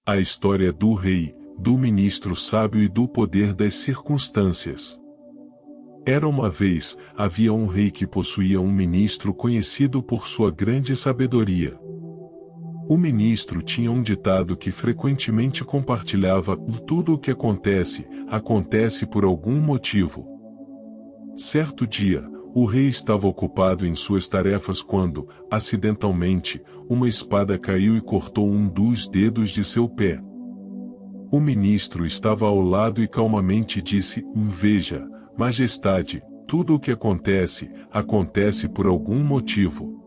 A história do rei, do ministro sábio e do poder das circunstâncias. Era uma vez, havia um rei que possuía um ministro conhecido por sua grande sabedoria. O ministro tinha um ditado que frequentemente compartilhava: tudo o que acontece, acontece por algum motivo. Certo dia, o rei estava ocupado em suas tarefas quando, acidentalmente, uma espada caiu e cortou um dos dedos de seu pé. O ministro estava ao lado e calmamente disse: Veja, Majestade, tudo o que acontece, acontece por algum motivo.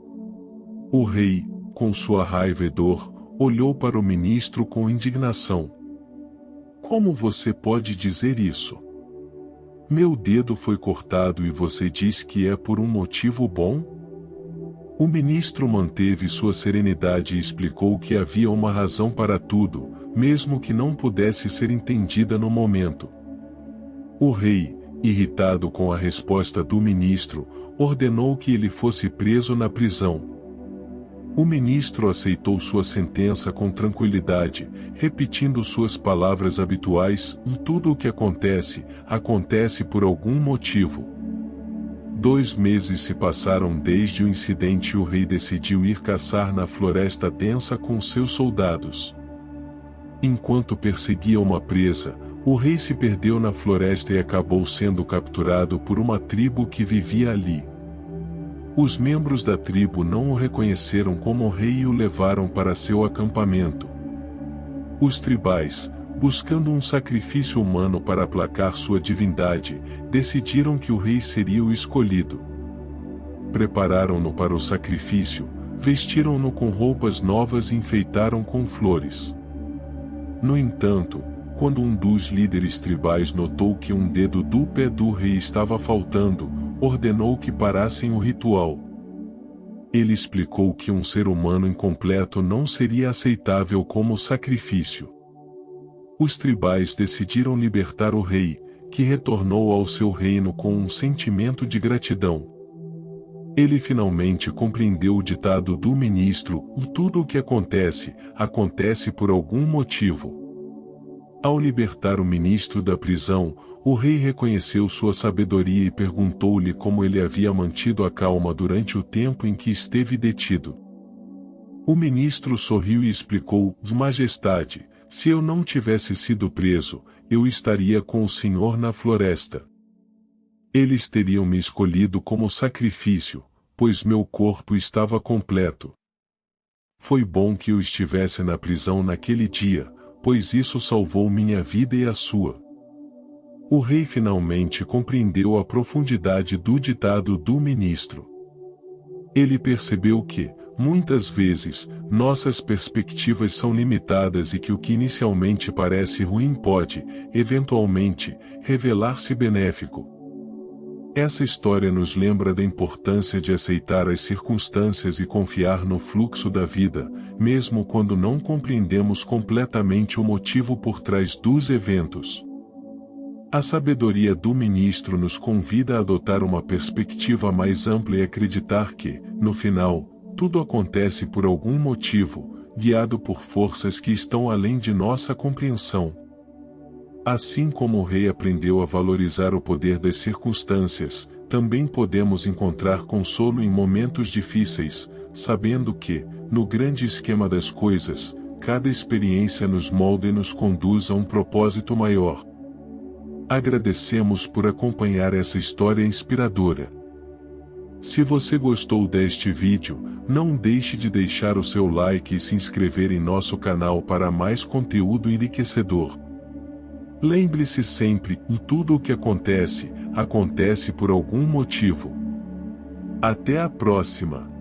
O rei, com sua raiva e dor, olhou para o ministro com indignação. Como você pode dizer isso? Meu dedo foi cortado e você diz que é por um motivo bom? O ministro manteve sua serenidade e explicou que havia uma razão para tudo, mesmo que não pudesse ser entendida no momento. O rei, irritado com a resposta do ministro, ordenou que ele fosse preso na prisão. O ministro aceitou sua sentença com tranquilidade, repetindo suas palavras habituais: tudo o que acontece, acontece por algum motivo. 2 meses se passaram desde o incidente e o rei decidiu ir caçar na floresta densa com seus soldados. Enquanto perseguia uma presa, o rei se perdeu na floresta e acabou sendo capturado por uma tribo que vivia ali. Os membros da tribo não o reconheceram como rei e o levaram para seu acampamento. Os tribais, buscando um sacrifício humano para aplacar sua divindade, decidiram que o rei seria o escolhido. Prepararam-no para o sacrifício, vestiram-no com roupas novas e enfeitaram com flores. No entanto, quando um dos líderes tribais notou que um dedo do pé do rei estava faltando, ordenou que parassem o ritual. Ele explicou que um ser humano incompleto não seria aceitável como sacrifício. Os tribais decidiram libertar o rei, que retornou ao seu reino com um sentimento de gratidão. Ele finalmente compreendeu o ditado do ministro: tudo o que acontece, acontece por algum motivo. Ao libertar o ministro da prisão, o rei reconheceu sua sabedoria e perguntou-lhe como ele havia mantido a calma durante o tempo em que esteve detido. O ministro sorriu e explicou: Majestade, se eu não tivesse sido preso, eu estaria com o senhor na floresta. Eles teriam me escolhido como sacrifício, pois meu corpo estava completo. Foi bom que eu estivesse na prisão naquele dia, pois isso salvou minha vida e a sua. O rei finalmente compreendeu a profundidade do ditado do ministro. Ele percebeu que, muitas vezes, nossas perspectivas são limitadas e que o que inicialmente parece ruim pode, eventualmente, revelar-se benéfico. Essa história nos lembra da importância de aceitar as circunstâncias e confiar no fluxo da vida, mesmo quando não compreendemos completamente o motivo por trás dos eventos. A sabedoria do ministro nos convida a adotar uma perspectiva mais ampla e acreditar que, no final, tudo acontece por algum motivo, guiado por forças que estão além de nossa compreensão. Assim como o rei aprendeu a valorizar o poder das circunstâncias, também podemos encontrar consolo em momentos difíceis, sabendo que, no grande esquema das coisas, cada experiência nos molda e nos conduz a um propósito maior. Agradecemos por acompanhar essa história inspiradora. Se você gostou deste vídeo, não deixe de deixar o seu like e se inscrever em nosso canal para mais conteúdo enriquecedor. Lembre-se sempre, tudo o que acontece, acontece por algum motivo. Até a próxima!